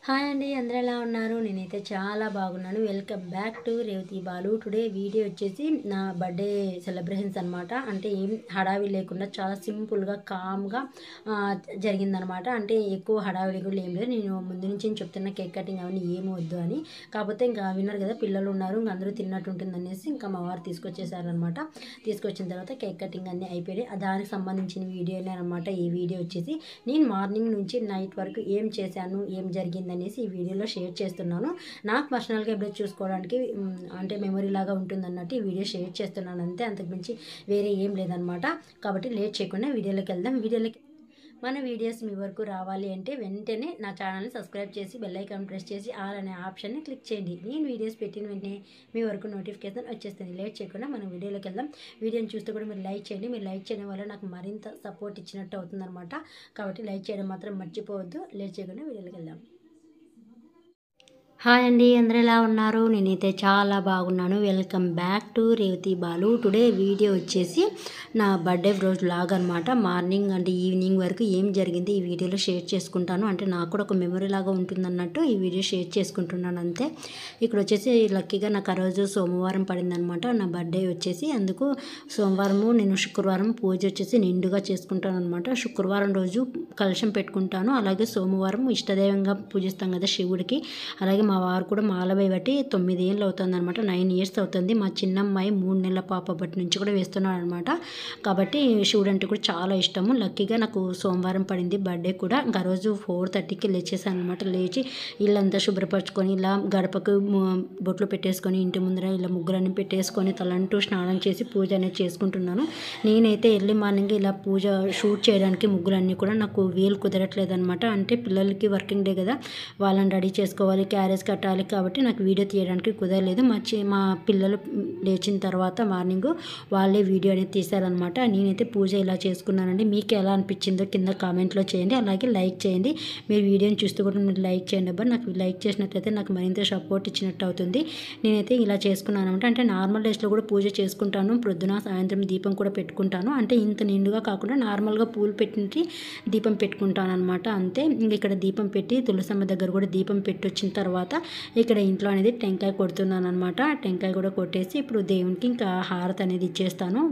Hi అండి, అందరూ ఎలా ఉన్నారు? నేనైతే చాలా బాగున్నాను. Welcome back to Revathi Balu. Today video వచ్చేసి నా బర్త్డే సెలబ్రేషన్స్ అనమాట. అంటే ఏం హడావి లేకుండా చాలా సింపుల్గా కామ్గా జరిగిందనమాట. అంటే ఎక్కువ హడావిడి కూడా ఏం లేదు. నేను ముందు నుంచి చెప్తున్న కేక్ కటింగ్ అవన్నీ ఏమీ వద్దు అని. కాకపోతే ఇంకా విన్నారు కదా, పిల్లలు ఉన్నారు, ఇంకా అందరూ తిన్నట్టు ఉంటుంది అనేసి ఇంకా మా వారు తీసుకొచ్చేసారనమాట. తీసుకొచ్చిన తర్వాత కేక్ కటింగ్ అన్నీ అయిపోయాయి. దానికి సంబంధించిన వీడియోనే అనమాట ఈ వీడియో వచ్చేసి. నేను మార్నింగ్ నుంచి నైట్ వరకు ఏం చేశాను, ఏం జరిగింది అనేసి ఈ వీడియోలో షేర్ చేస్తున్నాను. నాకు పర్సనల్గా ఎప్పుడో చూసుకోవడానికి అంటే మెమరీ లాగా ఉంటుంది అన్నట్టు ఈ వీడియో షేర్ చేస్తున్నాను అంతే, అంతకుమించి వేరే ఏం లేదనమాట. కాబట్టి లేట్ చేయకుండా వీడియోలోకి వెళ్దాం. మన వీడియోస్ మీ వరకు రావాలి అంటే వెంటనే నా ఛానల్ని సబ్స్క్రైబ్ చేసి బెల్ ఐకాన్ ప్రెస్ చేసి ఆల్ అనే ఆప్షన్ని క్లిక్ చేయండి. నేను వీడియోస్ పెట్టిన వెంటనే మీ వరకు నోటిఫికేషన్ వచ్చేస్తుంది. లేట్ చేయకుండా మనం వీడియోలోకి వెళ్దాం. వీడియోని చూస్తూ కూడా మీరు లైక్ చేయండి. మీరు లైక్ చేయడం వల్ల నాకు మరింత సపోర్ట్ ఇచ్చినట్టు అవుతుందన్నమాట. కాబట్టి లైక్ చేయడం మాత్రం మర్చిపోవద్దు. లేట్ చేయకుండా వీడియోలోకి వెళ్దాం. హాయ్ అండి, అందరూ ఎలా ఉన్నారు? నేనైతే చాలా బాగున్నాను. Welcome back to Revathi Balu. Today video వచ్చేసి నా బర్త్డే రోజు లాగా అనమాట. మార్నింగ్ అంటే ఈవినింగ్ వరకు ఏం జరిగింది ఈ వీడియోలో షేర్ చేసుకుంటాను. అంటే నాకు కూడా ఒక మెమరీ లాగా ఉంటుందన్నట్టు ఈ వీడియో షేర్ చేసుకుంటున్నాను అంతే. ఇక్కడ వచ్చేసి లక్కీగా నాకు ఆ రోజు సోమవారం పడిందనమాట. నా బర్త్డే వచ్చేసి అందుకు సోమవారము నేను శుక్రవారం పూజ వచ్చేసి నిండుగా చేసుకుంటాను అనమాట. శుక్రవారం రోజు కలశం పెట్టుకుంటాను. అలాగే సోమవారం ఇష్టదైవంగా పూజిస్తాం కదా శివుడికి. అలాగే మా వారు కూడా మాలబై బట్టి 9 ఏళ్ళు అవుతుంది అనమాట. 9 ఇయర్స్ అవుతుంది. మా చిన్నమ్మాయి 3 నెలల పాప బట్టి నుంచి కూడా వేస్తున్నాడు అనమాట. కాబట్టి శివుడు అంటే కూడా చాలా ఇష్టము. లక్కీగా నాకు సోమవారం పడింది బర్త్డే కూడా. ఇంకా రోజు 4:30కి లేచేసాను అనమాట. లేచి ఇల్లంతా శుభ్రపరచుకొని ఇలా గడపకు బొట్లు పెట్టేసుకొని ఇంటి ముందర ఇలా ముగ్గులన్నీ పెట్టేసుకొని తలంటూ స్నానం చేసి పూజ అనేది చేసుకుంటున్నాను. నేనైతే ఎర్లీ మార్నింగ్ ఇలా పూజ షూట్ చేయడానికి ముగ్గులన్నీ కూడా నాకు వీలు కుదరట్లేదు అనమాట. అంటే పిల్లలకి వర్కింగ్ డే కదా, వాళ్ళని రెడీ చేసుకోవాలి, క్యారేజ్ కట్టాలి. కాబట్టి నాకు వీడియో తీయడానికి కుదరలేదు. మా పిల్లలు లేచిన తర్వాత మార్నింగ్ వాళ్ళే వీడియో అనేది తీశారనమాట. నేనైతే పూజ ఇలా చేసుకున్నానండి. మీకు ఎలా అనిపించిందో కింద కామెంట్లో చేయండి. అలాగే లైక్ చేయండి. మీరు వీడియోని చూస్తూ కూడా మీరు లైక్ చేయండి అబ్బా. నాకు లైక్ చేసినట్లయితే నాకు మరింత సపోర్ట్ ఇచ్చినట్టు అవుతుంది. నేనైతే ఇలా చేసుకున్నాను అనమాట. అంటే నార్మల్ డేస్లో కూడా పూజ చేసుకుంటాను. ప్రొద్దున సాయంత్రం దీపం కూడా పెట్టుకుంటాను. అంటే ఇంత నిండుగా కాకుండా నార్మల్గా పూలు పెట్టి దీపం పెట్టుకుంటాను అనమాట అంతే. ఇక్కడ దీపం పెట్టి తులసమ్మ దగ్గర కూడా దీపం పెట్టి వచ్చిన తర్వాత ఇక్కడ ఇంట్లో అనేది టెంకాయ కొడుతున్నాను అనమాట. టెంకాయ కూడా కొట్టేసి ఇప్పుడు దేవునికి ఇంకా హారతి అనేది ఇచ్చేస్తాను.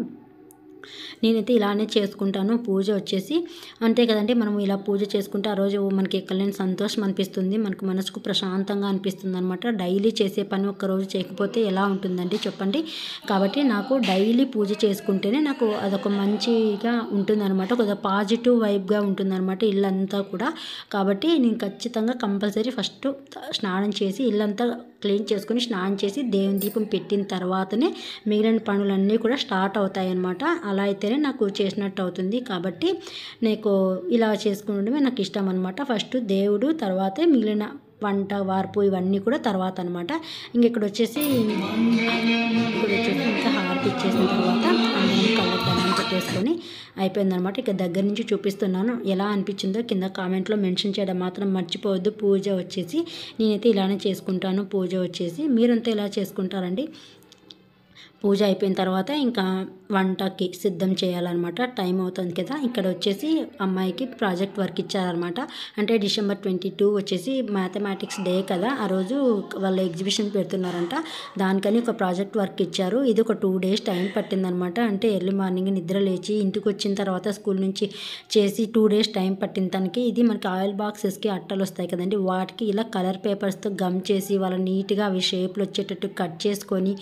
నేనైతే ఇలానే చేసుకుంటాను. పూజ వచ్చేసి అంతే కదండి, మనం ఇలా పూజ చేసుకుంటే ఆ రోజు మనకి ఎక్కలేని సంతోషం అనిపిస్తుంది, మనకు మనసుకు ప్రశాంతంగా అనిపిస్తుంది అనమాట. డైలీ చేసే పని ఒక్కరోజు చేయకపోతే ఎలా ఉంటుందండి చెప్పండి. కాబట్టి నాకు డైలీ పూజ చేసుకుంటేనే నాకు అదొక మంచిగా ఉంటుందన్నమాట. ఒక పాజిటివ్ వైబ్గా ఉంటుందన్నమాట ఇల్లంతా కూడా. కాబట్టి నేను ఖచ్చితంగా కంపల్సరీ ఫస్ట్ స్నానం చేసి ఇల్లంతా క్లీన్ చేసుకొని స్నానం చేసి దేవుని దీపం పెట్టిన తర్వాతనే మిగిలిన పనులన్నీ కూడా స్టార్ట్ అవుతాయి అన్నమాట. అలా అయితేనే నాకు చేసినట్టు అవుతుంది. కాబట్టి నాకు ఇలా చేసుకుంటమే నాకు ఇష్టం అనమాట. ఫస్ట్ దేవుడు, తర్వాతే మిగిలిన వంట వార్పు ఇవన్నీ కూడా తర్వాత అనమాట. ఇక్కడ వచ్చేసి ఇంకా హారతి ఇచ్చేసిన తర్వాత అన్నీ కళ్ళకు దండం పెట్టేసుకొని అయిపోయిందనమాట. ఇక దగ్గర నుంచి చూపిస్తున్నాను. ఎలా అనిపించిందో కింద కామెంట్లో మెన్షన్ చేయడం మాత్రం మర్చిపోవద్దు. పూజ వచ్చేసి నేనైతే ఇలానే చేసుకుంటాను. పూజ వచ్చేసి మీరంతా ఇలా చేసుకుంటారండి. పూజ అయిపోయిన తర్వాత ఇంకా వంటకి సిద్ధం చేయాలన్నమాట. టైం అవుతుంది కదా. ఇక్కడ వచ్చేసి అమ్మాయికి ప్రాజెక్ట్ వర్క్ ఇచ్చారనమాట. అంటే December 22 వచ్చేసి మ్యాథమెటిక్స్ డే కదా, ఆ రోజు వాళ్ళు ఎగ్జిబిషన్ పెడుతున్నారంట. దానికని ఒక ప్రాజెక్ట్ వర్క్ ఇచ్చారు. ఇది ఒక 2 days టైం పట్టిందనమాట. అంటే ఎర్లీ మార్నింగ్ నిద్ర లేచి ఇంటికి వచ్చిన తర్వాత స్కూల్ నుంచి చేసి 2 days టైం పట్టింది తనకి. ఇది మనకి ఆయిల్ బాక్సెస్కి అట్టలు వస్తాయి కదండి, వాటికి ఇలా కలర్ పేపర్స్తో గమ్ చేసి వాళ్ళ నీట్గా అవి షేప్లు వచ్చేటట్టు కట్ చేసుకొని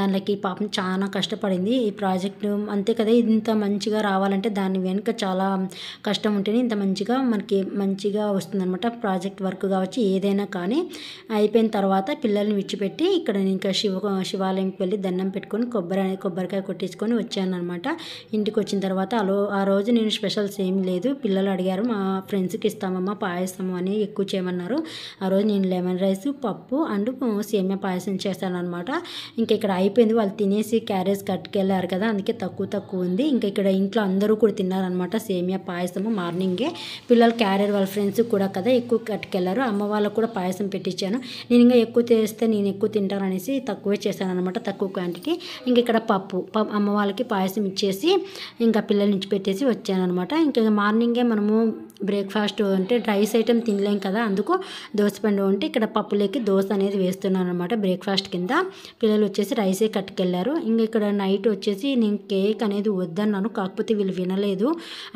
దానిలోకి పాపం చాలా కష్టపడింది ఈ ప్రాజెక్ట్. అంతే కదా, ఇంత మంచిగా రావాలంటే దాని వెనుక చాలా కష్టం ఉంటేనే ఇంత మంచిగా వస్తుందన్నమాట. ప్రాజెక్ట్ వర్క్ కావచ్చు ఏదైనా కానీ. అయిపోయిన తర్వాత పిల్లల్ని విడిచిపెట్టి ఇక్కడ ఇంకా శివాలయంకి వెళ్ళి దండం పెట్టుకొని కొబ్బరికాయ కొట్టించుకొని వచ్చాను అనమాట. ఇంటికి వచ్చిన తర్వాత ఆ రోజు నేను స్పెషల్స్ ఏం లేదు. పిల్లలు అడిగారు మా ఫ్రెండ్స్కి ఇస్తామమ్మా పాయసము అని ఎక్కువ చేయమన్నారు. ఆ రోజు నేను లెమన్ రైస్, పప్పు అండ్ సేమియా పాయసం చేశాను అనమాట. ఇంకా ఇక్కడ అయిపోయింది. వాళ్ళు తినేసి క్యారేజ్ కట్టుకెళ్ళారు కదా, అందుకే తక్కువ ఉంది. ఇంకా ఇక్కడ ఇంట్లో అందరూ కూడా తిన్నారనమాట సేమియా పాయసము మార్నింగే. పిల్లలు క్యారియర్ వాళ్ళ ఫ్రెండ్స్ కూడా కదా ఎక్కువ కట్టుకెళ్ళారు. అమ్మ వాళ్ళకు కూడా పాయసం పెట్టించాను. నేను ఇంకా ఎక్కువ చేస్తే నేను ఎక్కువ తింటాను అనేసి తక్కువే చేశాను అనమాట, తక్కువ క్వాంటిటీ. ఇంక ఇక్కడ పప్పు అమ్మ వాళ్ళకి పాయసం ఇచ్చేసి ఇంకా పిల్లల నుంచి పెట్టేసి వచ్చాను అనమాట. ఇంకా మార్నింగే మనము బ్రేక్ఫాస్ట్ అంటే రైస్ ఐటెం తినలేం కదా, అందుకు దోసపిండి ఉంటే ఇక్కడ పప్పులోకి దోశ అనేది వేస్తున్నాను అనమాట బ్రేక్ఫాస్ట్ కింద. పిల్లలు వచ్చేసి రైసే కట్టుకెళ్ళారు. ఇంకా ఇక్కడ నైట్ వచ్చేసి నేను కేక్ అనేది వద్దన్నాను, కాకపోతే వీళ్ళు వినలేదు.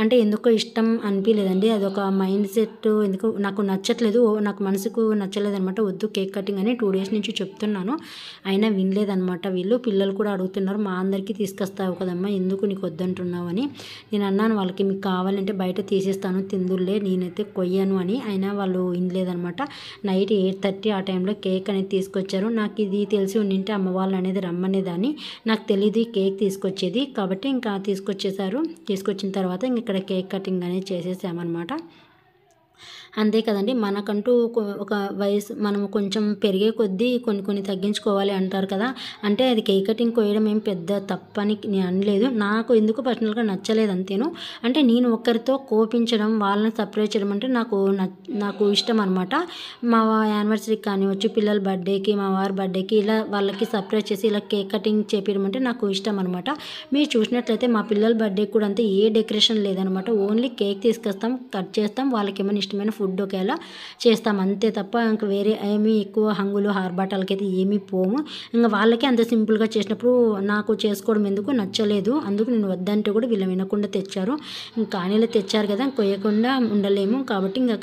అంటే ఎందుకో ఇష్టం అనిపించలేదండి, అదొక మైండ్ సెట్, ఎందుకు నాకు నచ్చట్లేదు, నాకు మనసుకు నచ్చలేదనమాట వద్దు కేక్ కటింగ్ అని 2 డేస్ నుంచి చెప్తున్నాను. అయినా వినలేదనమాట వీళ్ళు. పిల్లలు కూడా అడుగుతున్నారు, మా అందరికీ తీసుకొస్తావు కదమ్మా, ఎందుకు నీకు వద్దంటున్నావు అని. నేను అన్నాను వాళ్ళకి, మీకు కావాలంటే బయట తీసేస్తాను తిందులే, నేనైతే కొయ్యను అని. అయినా వాళ్ళు వినలేదనమాట. నైట్ 8:30 ఆ టైంలో కేక్ అనేది తీసుకొచ్చారు. నాకు ఇది తెలిసి ఉండింటే అమ్మ వాళ్ళు అనేది రమ్మనేదాన్ని, నాకు తెలియదు కేక్ తీసుకొచ్చేది. కాబట్టి ఇంకా తీసుకొచ్చేసారు. తీసుకొచ్చిన తర్వాత ఇంక ఇక్కడ కేక్ కటింగ్ అనేది చేసేసామన్నమాట. అంతే కదండి, మనకంటూ ఒక వయసు మనం కొంచెం పెరిగే కొద్దీ కొన్ని తగ్గించుకోవాలి అంటారు కదా. అంటే అది కేక్ కటింగ్ కోయడం ఏం పెద్ద తప్పని నేను అనలేదు, నాకు ఎందుకు పర్సనల్గా నచ్చలేదు అంతేను. అంటే నేను ఒక్కరితో కోపించడం, వాళ్ళని సర్ప్రైజ్ చేయడం అంటే నాకు ఇష్టం అనమాట. మా యానివర్సరీకి కానివచ్చు, పిల్లల బర్త్డేకి, మా వారి బర్త్డేకి ఇలా వాళ్ళకి సర్ప్రైజ్ చేసి ఇలా కేక్ కటింగ్ చేపించడం అంటే నాకు ఇష్టం అనమాట. మీరు చూసినట్లయితే మా పిల్లల బర్త్డేకి కూడా అంతే ఏ డెకరేషన్ లేదనమాట, ఓన్లీ కేక్ తీసుకొస్తాం, కట్ చేస్తాం, వాళ్ళకి ఏమైనా ఇష్టమైన ఫుడ్ ఒకేలా చేస్తాం అంతే తప్ప ఇంకా వేరే ఏమీ ఎక్కువ హంగులు హార్బాటాలకి అయితే ఏమీ పోము. ఇంకా వాళ్ళకి అంత సింపుల్గా చేసినప్పుడు నాకు చేసుకోవడం ఎందుకు నచ్చలేదు, అందుకు నేను వద్దంటే కూడా వీళ్ళు వినకుండా తెచ్చారు. ఇంకా కానీలో తెచ్చారు కదా, కొయ్యకుండా ఉండలేము కాబట్టి ఇంకా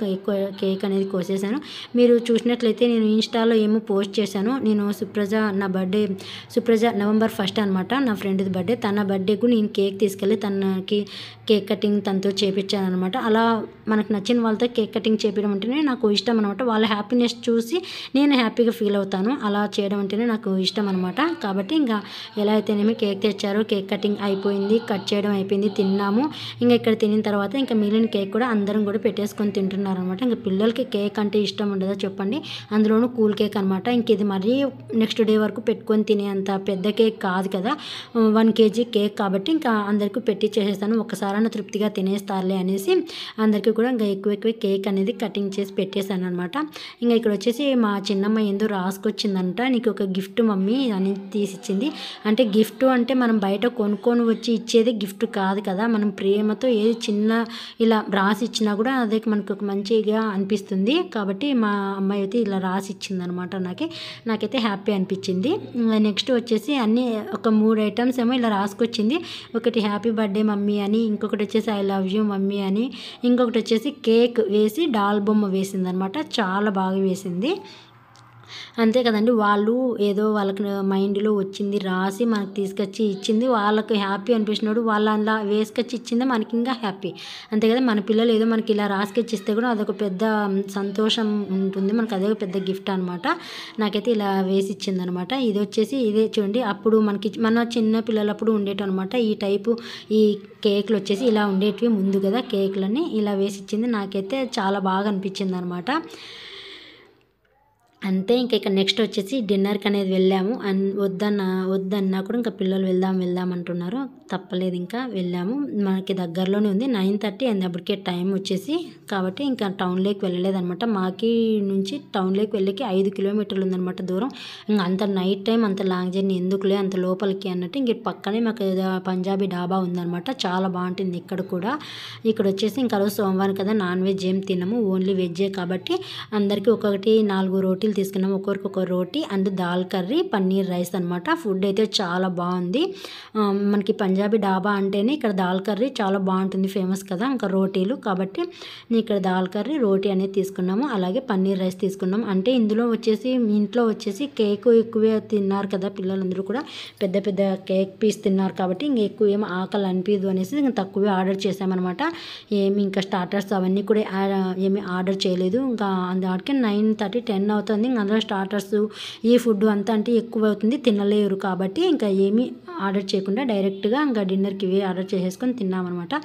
కేక్ అనేది కోసేసాను. మీరు చూసినట్లయితే నేను ఇన్స్టాలో ఏమో పోస్ట్ చేశాను, నేను సుప్రజ నవంబర్ 1 అనమాట నా ఫ్రెండ్ది బర్త్డే, తన బర్త్డేకు నేను కేక్ తీసుకెళ్ళి తనకి కేక్ కటింగ్ తనతో చేపించాను అనమాట. అలా మనకు నచ్చిన వాళ్ళతో కేక్ కటింగ్ చేపించడం అంటేనే నాకు ఇష్టం అనమాట. వాళ్ళ హ్యాపీనెస్ చూసి నేను హ్యాపీగా ఫీల్ అవుతాను, అలా చేయడం అంటేనే నాకు ఇష్టం అనమాట. కాబట్టి ఇంకా ఎలా అయితేనేమి కేక్ తెచ్చారు, కేక్ కటింగ్ అయిపోయింది, కట్ చేయడం అయిపోయింది, తిన్నాము. ఇంకా ఇక్కడ తినిన తర్వాత ఇంకా మిగిలిన కేక్ కూడా అందరం కూడా పెట్టేసుకొని తింటున్నారు అనమాట. ఇంకా పిల్లలకి కేక్ అంటే ఇష్టం ఉండదా చెప్పండి, అందులోనూ కూల్ కేక్ అనమాట. ఇంక ఇది మరీ నెక్స్ట్ డే వరకు పెట్టుకొని తినేంత పెద్ద కేక్ కాదు కదా, 1 kg కేక్ కాబట్టి ఇంకా అందరికీ పెట్టి చేసేస్తాను, ఒక్కసారైనా తృప్తిగా తినేస్తారులే అనేసి అందరికీ కూడా ఇంకా ఎక్కువ కేక్ అనేది కటింగ్ చేసి పెట్టేశాను అనమాట. ఇంకా ఇక్కడ వచ్చేసి మా చిన్నమ్మ ఏందో రాసుకొచ్చిందంట, నీకు ఒక గిఫ్ట్ మమ్మీ అని తీసిచ్చింది. అంటే గిఫ్ట్ అంటే మనం బయట కొనుక్కొని వచ్చి ఇచ్చేది గిఫ్ట్ కాదు కదా, మనం ప్రేమతో ఏది చిన్న ఇలా రాసి ఇచ్చినా కూడా అదే మనకు ఒక మంచిగా అనిపిస్తుంది. కాబట్టి మా అమ్మాయి అయితే ఇలా రాసి ఇచ్చిందనమాట, నాకైతే హ్యాపీ అనిపించింది. నెక్స్ట్ వచ్చేసి అన్నీ ఒక 3 ఐటమ్స్ ఏమో ఇలా రాసుకొచ్చింది. ఒకటి హ్యాపీ బర్త్డే మమ్మీ అని, ఇంకొకటి వచ్చేసి ఐ లవ్ యూ మమ్మీ అని, ఇంకొకటి వచ్చేసి కేక్ వేసి డాల్ బొమ్మ వేసింది అనమాట, చాలా బాగా వేసింది. అంతే కదండి, వాళ్ళు ఏదో వాళ్ళకి మైండ్లో వచ్చింది రాసి మనకు తీసుకొచ్చి ఇచ్చింది, వాళ్ళకి హ్యాపీ అనిపించినాడు, వాళ్ళు అలా వేసుకొచ్చి ఇచ్చిందే మనకి ఇంకా హ్యాపీ. అంతే కదా, మన పిల్లలు ఏదో మనకి ఇలా రాసుకొచ్చి ఇస్తే కూడా అదొక పెద్ద సంతోషం ఉంటుంది, మనకు అదే పెద్ద గిఫ్ట్ అనమాట. నాకైతే ఇలా వేసి ఇచ్చింది అనమాట. ఇది వచ్చేసి ఇదే చూడండి, అప్పుడు మన చిన్న పిల్లలప్పుడు ఉండేటం అనమాట ఈ టైపు, ఈ కేకులు వచ్చేసి ఇలా ఉండేటివి ముందు కదా, కేకులన్నీ ఇలా వేసి ఇచ్చింది. నాకైతే చాలా బాగా అనిపించింది అనమాట. అంతే ఇంకా ఇక్కడ నెక్స్ట్ వచ్చేసి డిన్నర్కి అనేది వెళ్ళాము. వద్దన్నా కూడా ఇంకా పిల్లలు వెళ్దాం అంటున్నారు, తప్పలేదు ఇంకా వెళ్ళాము. మనకి దగ్గరలోనే ఉంది, 9:30 అయింది అప్పటికే టైం వచ్చేసి. కాబట్టి ఇంకా టౌన్లోకి వెళ్ళలేదనమాట, మాకి నుంచి టౌన్లోకి వెళ్ళకి 5 కిలోమీటర్లు ఉందనమాట దూరం. ఇంకా అంత నైట్ టైం అంత లాంగ్ జర్నీ ఎందుకులే అంత లోపలికి అన్నట్టు ఇంక పక్కనే మాకు పంజాబీ డాబా ఉందనమాట, చాలా బాగుంటుంది ఇక్కడ కూడా. ఇక్కడ వచ్చేసి ఇంకా రోజు సోమవారం కదా, నాన్ వెజ్ ఏం తినము, ఓన్లీ వెజ్జే కాబట్టి అందరికీ 4 రోటీలు తీసుకున్నాము, ఒక్కొక్కరికి ఒక రోటీ అండ్ దాల్ కర్రీ, పన్నీర్ రైస్ అనమాట. ఫుడ్ అయితే చాలా బాగుంది. మనకి పంజాబీ డాబా అంటేనే ఇక్కడ దాల్ కర్రీ చాలా బాగుంటుంది, ఫేమస్ కదా. ఇంకా రోటీలు కాబట్టి ఇక్కడ దాల్ కర్రీ రోటీ అనేది తీసుకున్నాము, అలాగే పన్నీర్ రైస్ తీసుకున్నాం. అంటే ఇందులో వచ్చేసి ఇంట్లో వచ్చేసి కేక్ ఎక్కువే తిన్నారు కదా పిల్లలందరూ కూడా, పెద్ద కేక్ పీస్ తిన్నారు కాబట్టి ఇంక ఎక్కువ ఏమి ఆకలి అనిపించదు అనేసి ఇంకా తక్కువే ఆర్డర్ చేసామన్నమాట. ఏమి ఇంకా స్టార్టర్స్ అవన్నీ కూడా ఏమి ఆర్డర్ చేయలేదు. ఇంకా అందుకే 9:30, 10 అవుతుంది. ఇంకా అందులో స్టార్టర్స్ ఈ ఫుడ్ అంతా అంటే ఎక్కువ అవుతుంది, తినలేరు కాబట్టి ఇంకా ఏమీ ఆర్డర్ చేయకుండా డైరెక్ట్గా ఇంకా డిన్నర్కి ఇవే ఆర్డర్ చేసేసుకొని తిన్నామన్నమాట.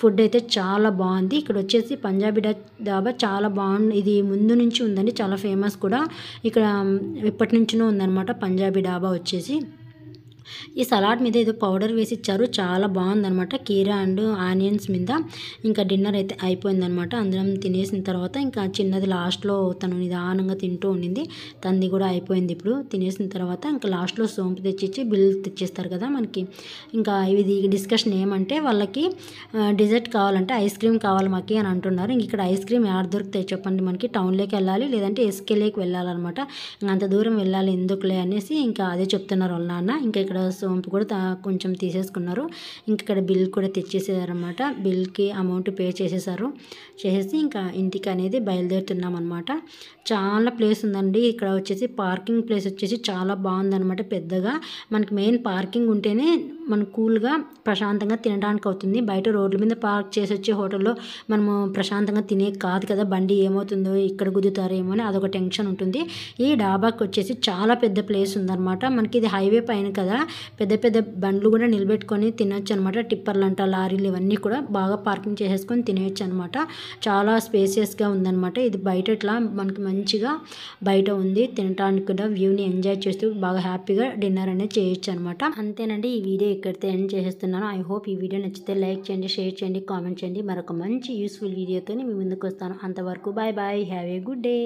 ఫుడ్ అయితే చాలా బాగుంది. ఇక్కడ వచ్చేసి పంజాబీ డాబా చాలా బాగుంది, ఇది ముందు నుంచి ఉందండి, చాలా ఫేమస్ కూడా. ఇక్కడ ఎప్పటి నుంచినో ఉందన్నమాట పంజాబీ డాబా వచ్చేసి. ఈ సలాడ్ మీద ఏదో పౌడర్ వేసి ఇచ్చారు, చాలా బాగుందనమాట. కీరా అండ్ ఆనియన్స్ మీద. ఇంకా డిన్నర్ అయితే అయిపోయిందనమాట. అందరం తినేసిన తర్వాత ఇంకా చిన్నది లాస్ట్లో తను నిదానంగా తింటూ ఉండింది. తనది కూడా అయిపోయింది. ఇప్పుడు తినేసిన తర్వాత ఇంకా లాస్ట్లో సోంపు తెచ్చిచ్చి బిల్ తెచ్చిస్తారు కదా మనకి. ఇంకా ఇది డిస్కషన్ ఏమంటే వాళ్ళకి డిజర్ట్ కావాలంటే ఐస్ క్రీమ్ కావాలి మాకి అని అంటున్నారు. ఇంక ఇక్కడ ఐస్ క్రీమ్ యాడ్ దొరుకుతాయి చెప్పండి మనకి. టౌన్లోకి వెళ్ళాలి లేదంటే ఎస్కేలేకి వెళ్ళాలన్నమాట. ఇంకా అంత దూరం వెళ్ళాలి ఎందుకులే అనేసి ఇంకా అదే చెప్తున్నారు వాళ్ళ నాన్న. ఇంకా ఇక్కడ సోంపు కూడా కొంచెం తీసేసుకున్నారు. ఇంక ఇక్కడ బిల్ కూడా తెచ్చేసారనమాట. బిల్కి అమౌంట్ పే చేసేసి ఇంకా ఇంటికి అనేది బయలుదేరుతున్నాం అనమాట. చాలా ప్లేస్ ఉందండి. ఇక్కడ వచ్చేసి పార్కింగ్ ప్లేస్ వచ్చేసి చాలా బాగుందనమాట. పెద్దగా మనకి మెయిన్ పార్కింగ్ ఉంటేనే మనం కూల్గా ప్రశాంతంగా తినడానికి అవుతుంది. బయట రోడ్ల మీద పార్క్ చేసి వచ్చే హోటల్లో మనము ప్రశాంతంగా తినే కాదు కదా. బండి ఏమవుతుందో ఇక్కడ గుద్దుతారేమో అని అదొక టెన్షన్ ఉంటుంది. ఈ డాబాకి వచ్చేసి చాలా పెద్ద ప్లేస్ ఉందన్నమాట. మనకి ఇది హైవే పైన కదా, పెద్ద పెద్ద బండ్లు కూడా నిలబెట్టుకొని తినొచ్చు అనమాట. టిప్పర్లు అంట, లారీలు ఇవన్నీ కూడా బాగా పార్కింగ్ చేసేసుకొని తినేయచ్చు అనమాట. చాలా స్పేసియస్గా ఉందన్నమాట. ఇది బయట ఇట్లా మనకి మంచిగా బయట ఉంది. తినడానికి కూడా వ్యూని ఎంజాయ్ చేస్తూ బాగా హ్యాపీగా డిన్నర్ అనేది చేయొచ్చు అనమాట. అంతేనండి, ఈ వీడియో ఇక్కడితో ఎండ్ చేసేస్తున్నాను. ఐ హోప్ ఈ వీడియో నచ్చితే లైక్ చేయండి, షేర్ చేయండి, కామెంట్ చేయండి. మరొక మంచి యూస్ఫుల్ వీడియోతో మీ ముందుకు వస్తాను. అంతవరకు bye bye, have a good day.